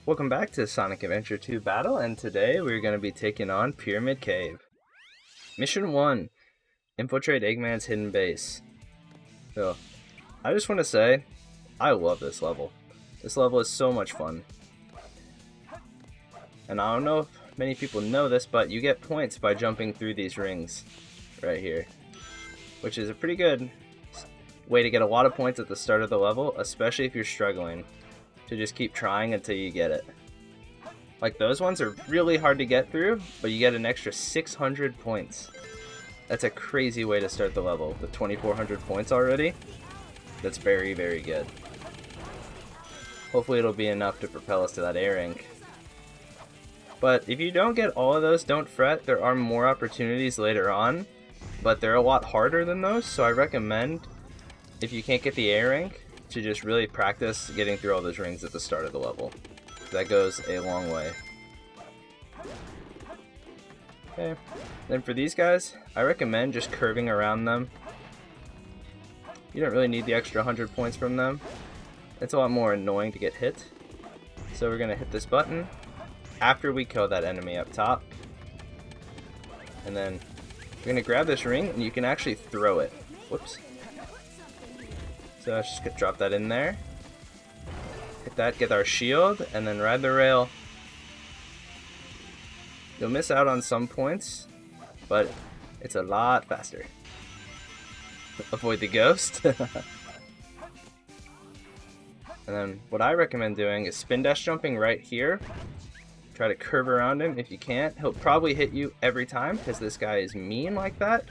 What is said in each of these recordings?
Welcome back to Sonic Adventure 2 Battle, and today we're going to be taking on Pyramid Cave. Mission 1, infiltrate Eggman's hidden base. So, I just want to say, I love this level. This level is so much fun. And I don't know if many people know this, but you get points by jumping through these rings right here. Which is a pretty good way to get a lot of points at the start of the level, especially if you're struggling. To just keep trying until you get it. Like those ones are really hard to get through, but you get an extra 600 points. That's a crazy way to start the level with 2,400 points already. That's very, very good. Hopefully it'll be enough to propel us to that A rank. But if you don't get all of those, don't fret. There are more opportunities later on, but they're a lot harder than those, so I recommend, if you can't get the A rank, to just really practice getting through all those rings at the start of the level. That goes a long way. Okay, then for these guys, I recommend just curving around them. You don't really need the extra 100 points from them. It's a lot more annoying to get hit. So we're gonna hit this button after we kill that enemy up top. And then we're gonna grab this ring and you can actually throw it. Whoops. So let's just drop that in there. Hit that, get our shield, and then ride the rail. You'll miss out on some points, but it's a lot faster. Avoid the ghost. And then what I recommend doing is spin dash jumping right here. Try to curve around him if you can't. He'll probably hit you every time because this guy is mean like that.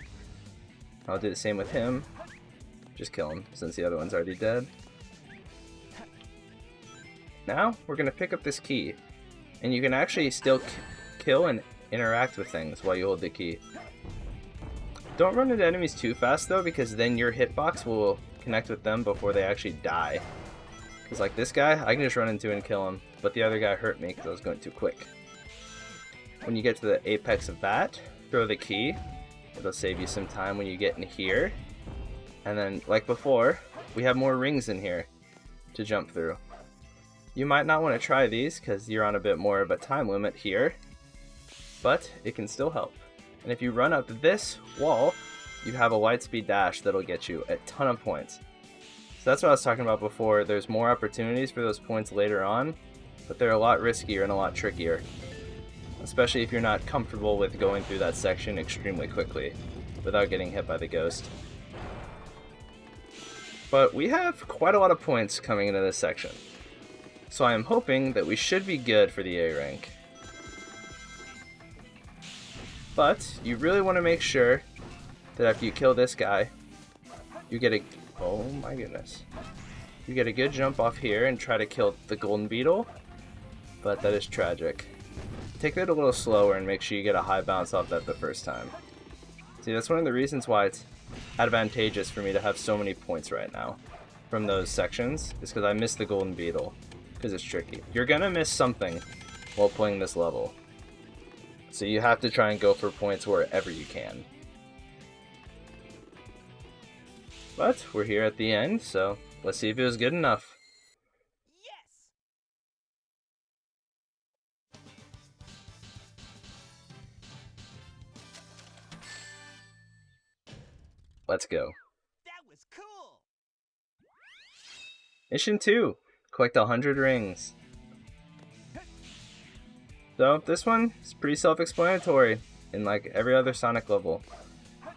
I'll do the same with him. Just kill him, since the other one's already dead. Now, we're going to pick up this key. And you can actually still kill and interact with things while you hold the key. Don't run into enemies too fast, though, because then your hitbox will connect with them before they actually die. Because like this guy, I can just run into and kill him. But the other guy hurt me because I was going too quick. When you get to the apex of that, throw the key. It'll save you some time when you get in here. And then, like before, we have more rings in here to jump through. You might not want to try these because you're on a bit more of a time limit here, but it can still help. And if you run up this wall, you have a Lightspeed dash that'll get you a ton of points. So that's what I was talking about before. There's more opportunities for those points later on, but they're a lot riskier and a lot trickier. Especially if you're not comfortable with going through that section extremely quickly without getting hit by the ghost. But we have quite a lot of points coming into this section. So I am hoping that we should be good for the A rank. But you really want to make sure that after you kill this guy, you get a... oh my goodness. You get a good jump off here and try to kill the golden beetle. But that is tragic. Take that a little slower and make sure you get a high bounce off that the first time. See, that's one of the reasons why it's advantageous for me to have so many points right now from those sections, is because I missed the golden beetle because it's tricky. You're gonna miss something while playing this level, so you have to try and go for points wherever you can. But we're here at the end, so let's see if it was good enough. Let's go. That was cool. Mission 2. Collect 100 rings. So this one is pretty self-explanatory in like every other Sonic level.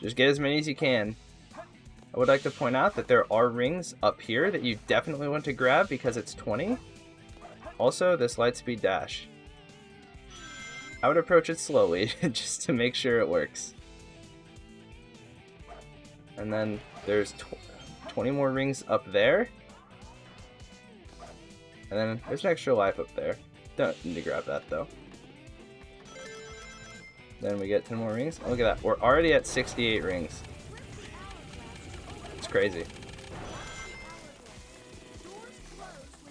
Just get as many as you can. I would like to point out that there are rings up here that you definitely want to grab because it's 20. Also, this Lightspeed dash. I would approach it slowly just to make sure it works. And then there's 20 more rings up there. And then there's an extra life up there. Don't need to grab that though. Then we get 10 more rings. Oh, look at that. We're already at 68 rings. It's crazy.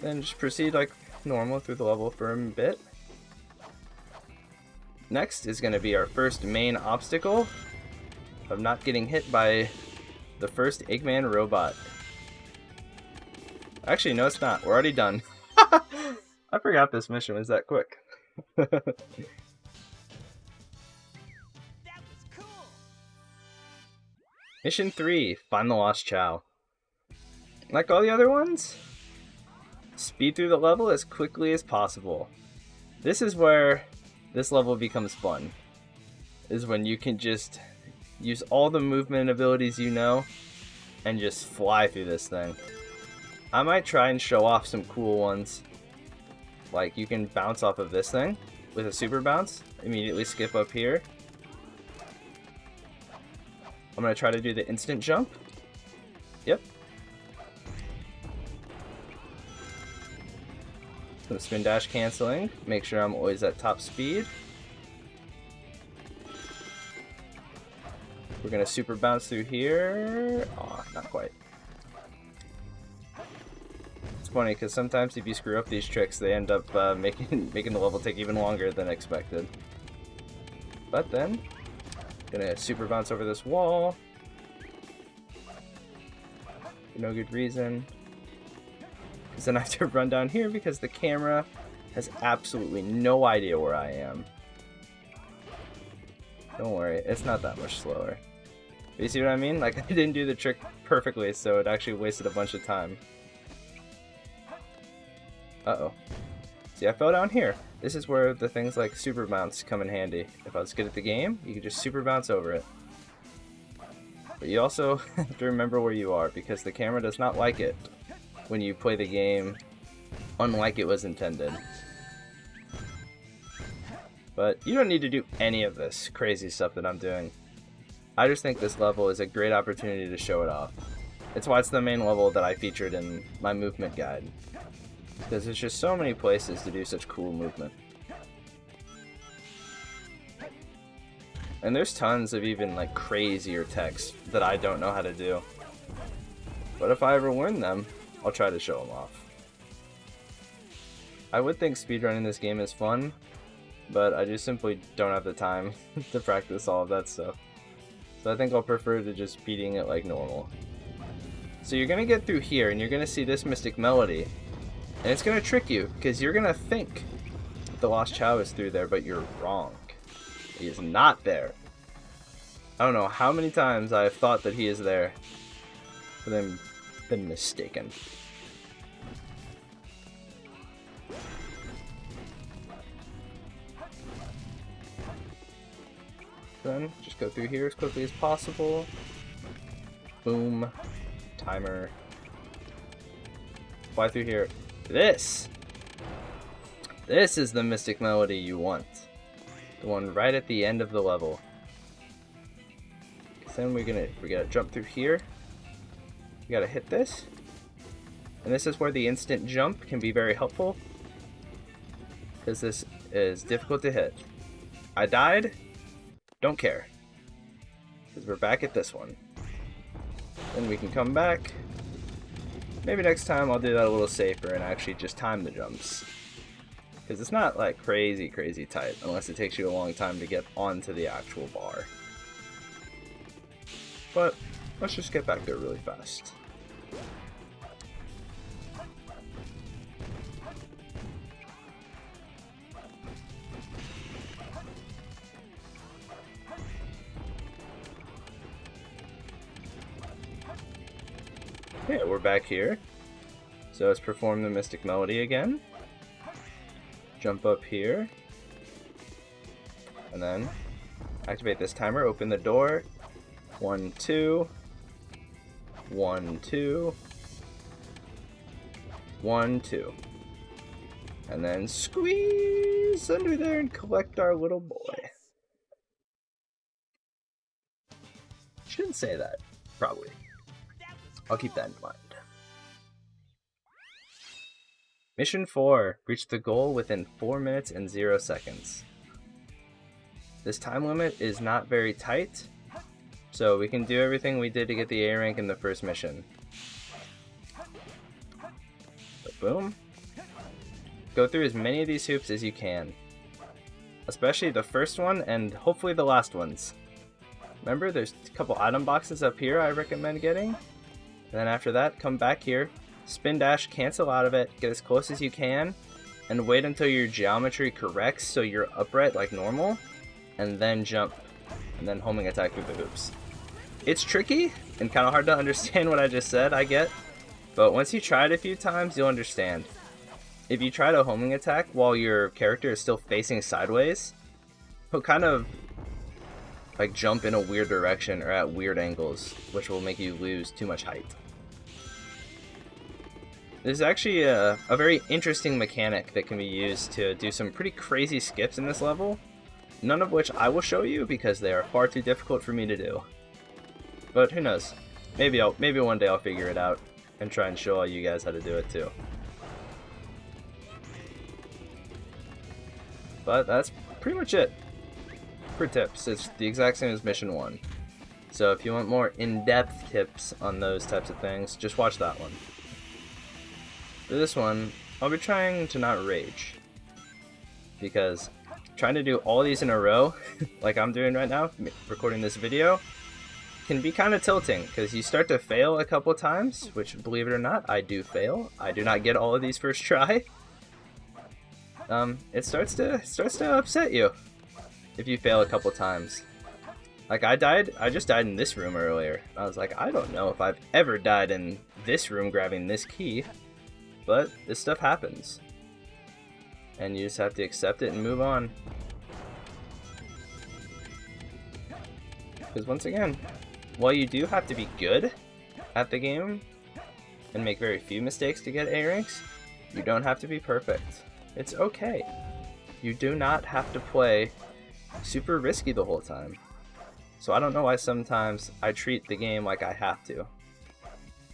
Then just proceed like normal through the level for a bit. Next is going to be our first main obstacle of not getting hit by the first Eggman robot. Actually, no, it's not. We're already done. I forgot this mission was that quick. That was cool. Mission 3, find the lost Chow. Like all the other ones, speed through the level as quickly as possible. This is where this level becomes fun. Is when you can just use all the movement abilities you know and just fly through this thing. I might try and show off some cool ones. Like you can bounce off of this thing with a super bounce, immediately skip up here. I'm going to try to do the instant jump. Yep. Some spin dash canceling. Make sure I'm always at top speed. We're going to super bounce through here. Aw, not quite. It's funny because sometimes if you screw up these tricks, they end up making the level take even longer than expected. But then, gonna super bounce over this wall. For no good reason. Because then I have to run down here because the camera has absolutely no idea where I am. Don't worry, it's not that much slower. But you see what I mean? Like, I didn't do the trick perfectly, so it actually wasted a bunch of time. Uh-oh. See, I fell down here. This is where the things like super bounce come in handy. If I was good at the game, you could just super bounce over it. But you also have to remember where you are, because the camera does not like it when you play the game unlike it was intended. But you don't need to do any of this crazy stuff that I'm doing. I just think this level is a great opportunity to show it off. It's why it's the main level that I featured in my movement guide. Because there's just so many places to do such cool movement. And there's tons of even like crazier techs that I don't know how to do. But if I ever learn them, I'll try to show them off. I would think speedrunning this game is fun, but I just simply don't have the time to practice all of that stuff. So I think I'll prefer to just beating it like normal. So you're gonna get through here and you're gonna see this mystic melody. And it's gonna trick you, because you're gonna think the Lost Chow is through there, but you're wrong. He is not there. I don't know how many times I've thought that he is there, but then been mistaken. Then just go through here as quickly as possible. Boom. Timer. Fly through here. This is the mystic melody you want. The one right at the end of the level. Then we gotta jump through here. We gotta hit this. And this is where the instant jump can be very helpful, because this is difficult to hit. I died. Don't care. Because we're back at this one. Then we can come back. Maybe next time I'll do that a little safer and actually just time the jumps. Because it's not like crazy tight unless it takes you a long time to get onto the actual bar. But let's just get back there really fast. Okay, we're back here. So let's perform the Mystic Melody again. Jump up here. And then activate this timer, open the door. 1, 2. 1, 2. 1, 2. And then squeeze under there and collect our little boy. Shouldn't say that, probably. I'll keep that in mind. Mission 4. Reach the goal within 4 minutes and 0 seconds. This time limit is not very tight, so we can do everything we did to get the A rank in the first mission. But boom. Go through as many of these hoops as you can. Especially the first one and hopefully the last ones. Remember, there's a couple item boxes up here I recommend getting. And then after that, come back here, spin dash, cancel out of it, get as close as you can, and wait until your geometry corrects so you're upright like normal, and then jump, and then homing attack through the hoops. It's tricky and kind of hard to understand what I just said, I get, but once you try it a few times, you'll understand. If you try to homing attack while your character is still facing sideways, he'll kind of like jump in a weird direction or at weird angles, which will make you lose too much height. There's actually a very interesting mechanic that can be used to do some pretty crazy skips in this level, none of which I will show you because they are far too difficult for me to do. But who knows? Maybe one day I'll figure it out and try and show all you guys how to do it too. But that's pretty much it for tips. It's the exact same as mission 1. So if you want more in-depth tips on those types of things, just watch that one. For this one, I'll be trying to not rage, because trying to do all these in a row, like I'm doing right now, recording this video, can be kind of tilting, because you start to fail a couple times, which, believe it or not, I do fail. I do not get all of these first try. It starts to upset you if you fail a couple times. Like I just died in this room earlier. I was like, I don't know if I've ever died in this room grabbing this key. But this stuff happens, and you just have to accept it and move on. Because once again, while you do have to be good at the game and make very few mistakes to get A ranks, you don't have to be perfect. It's okay. You do not have to play super risky the whole time. So I don't know why sometimes I treat the game like I have to.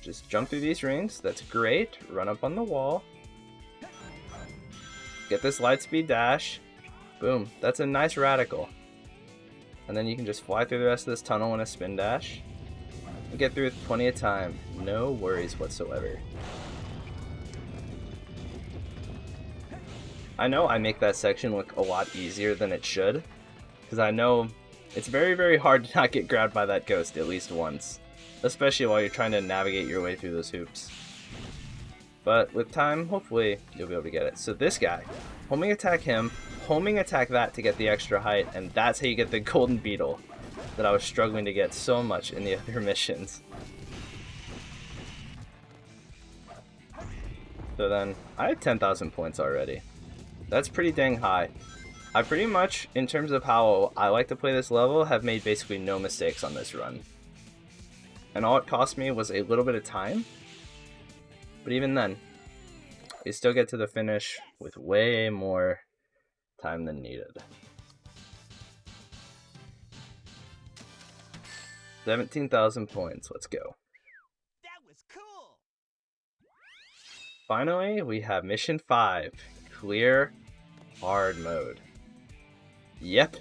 Just jump through these rings, that's great, run up on the wall, get this light speed dash, boom, that's a nice radical. And then you can just fly through the rest of this tunnel in a spin dash, and get through with plenty of time, no worries whatsoever. I know I make that section look a lot easier than it should, because I know it's very, very hard to not get grabbed by that ghost at least once. Especially while you're trying to navigate your way through those hoops. But with time, hopefully, you'll be able to get it. So this guy, homing attack him, homing attack that to get the extra height, and that's how you get the golden beetle that I was struggling to get so much in the other missions. So then, I have 10,000 points already. That's pretty dang high. I pretty much, in terms of how I like to play this level, have made basically no mistakes on this run. And all it cost me was a little bit of time. But even then, you still get to the finish with way more time than needed. 17,000 points, let's go. That was cool. Finally, we have mission 5, clear hard mode. Yep,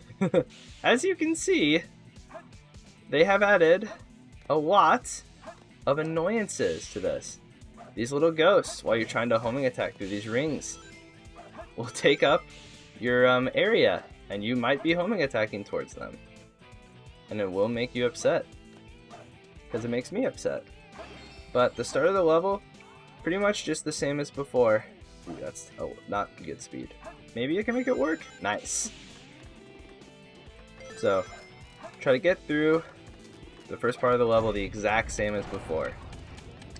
as you can see, they have added a lot of annoyances to this. These little ghosts, while you're trying to homing attack through these rings, will take up your area, and you might be homing attacking towards them. And it will make you upset, because it makes me upset. But the start of the level, pretty much just the same as before. Ooh, that's not good speed. Maybe you can make it work? Nice. So, try to get through the first part of the level the exact same as before.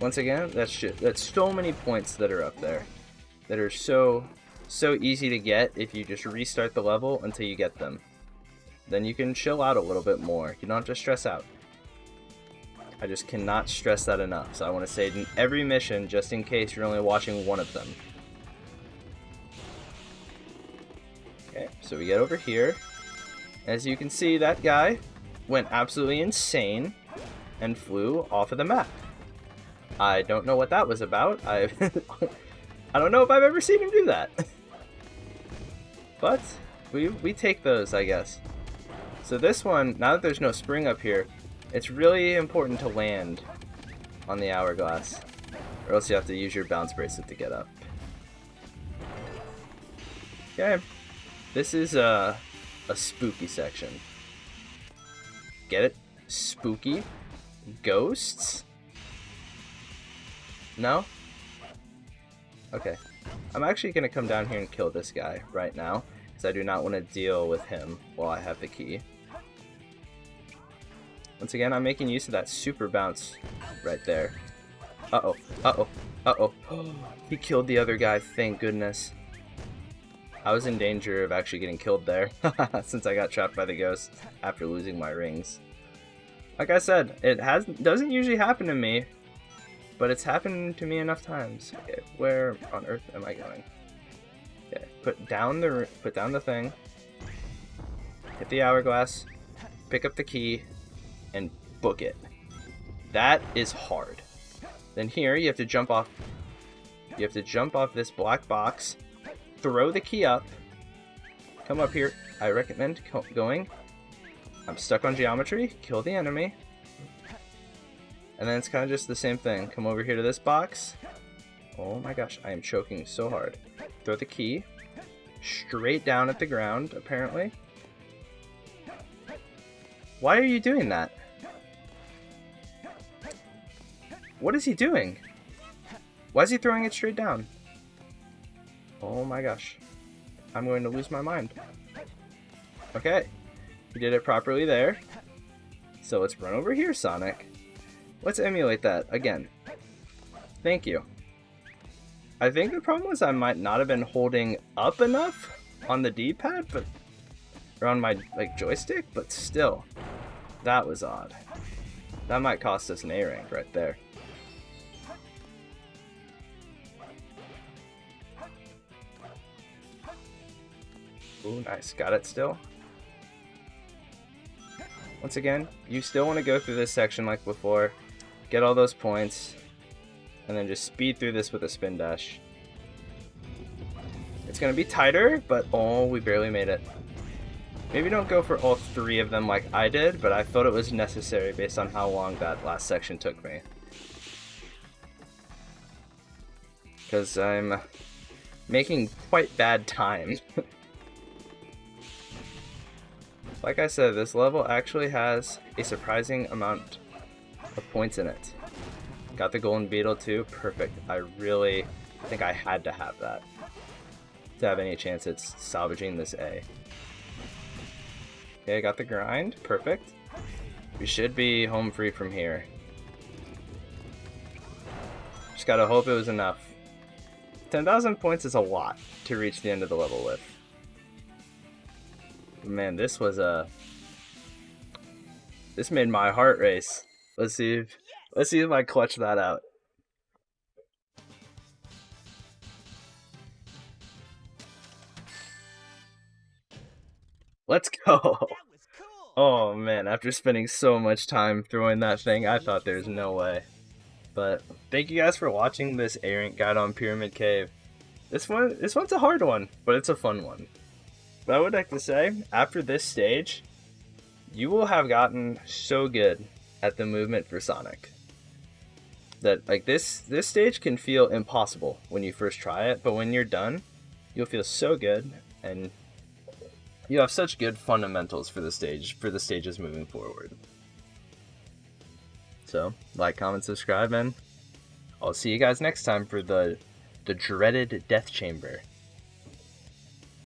Once again, that's so many points that are up there that are so easy to get if you just restart the level until you get them. Then you can chill out a little bit more. You don't have to stress out. I just cannot stress that enough. So I want to say it in every mission just in case you're only watching one of them. Okay, so we get over here. As you can see, that guy went absolutely insane and flew off of the map. I don't know what that was about. I don't know if I've ever seen him do that. But we take those, I guess. So this one, now that there's no spring up here, it's really important to land on the hourglass, or else you have to use your bounce bracelet to get up. Okay, this is a spooky section. Get it? Spooky? Ghosts? No? Okay. I'm actually going to come down here and kill this guy right now, because I do not want to deal with him while I have the key. Once again, I'm making use of that super bounce right there. Uh-oh, uh-oh, uh-oh. He killed the other guy, thank goodness. I was in danger of actually getting killed there, since I got trapped by the ghost after losing my rings. Like I said, it doesn't usually happen to me, but it's happened to me enough times. Okay, where on earth am I going? Okay, put down the thing, hit the hourglass, pick up the key, and book it. That is hard. Then here you have to jump off. You have to jump off this black box, throw the key up, come up here. I recommend going. I'm stuck on geometry. Kill the enemy. And then it's kind of just the same thing. Come over here to this box. Oh my gosh, I am choking so hard. Throw the key straight down at the ground, apparently. Why are you doing that? What is he doing? Why is he throwing it straight down? Oh my gosh. I'm going to lose my mind. Okay. He did it properly there. So let's run over here, Sonic. Let's emulate that again. Thank you. I think the problem was I might not have been holding up enough on the D-pad, but or on my joystick, but still, that was odd. That might cost us an A rank right there. Ooh, nice. Got it still. Once again, you still want to go through this section like before, get all those points, and then just speed through this with a spin dash. It's going to be tighter, but oh, we barely made it. Maybe don't go for all three of them like I did, but I thought it was necessary based on how long that last section took me. Because I'm making quite bad time. Like I said, this level actually has a surprising amount of points in it. Got the golden beetle too, perfect. I really think I had to have that to have any chance at salvaging this A. Okay, got the grind, perfect. We should be home free from here. Just gotta hope it was enough. 10,000 points is a lot to reach the end of the level with. Man, this made my heart race. Let's see if I clutch that out. Let's go. That was cool. Oh man, after spending so much time throwing that thing, I thought there's no way. But thank you guys for watching this A rank guide on Pyramid Cave. This one's a hard one, but it's a fun one. But I would like to say, after this stage, you will have gotten so good at the movement for Sonic that like this stage can feel impossible when you first try it, but when you're done, you'll feel so good and you have such good fundamentals for the stages moving forward. So, like, comment, subscribe, and I'll see you guys next time for the dreaded Death Chamber.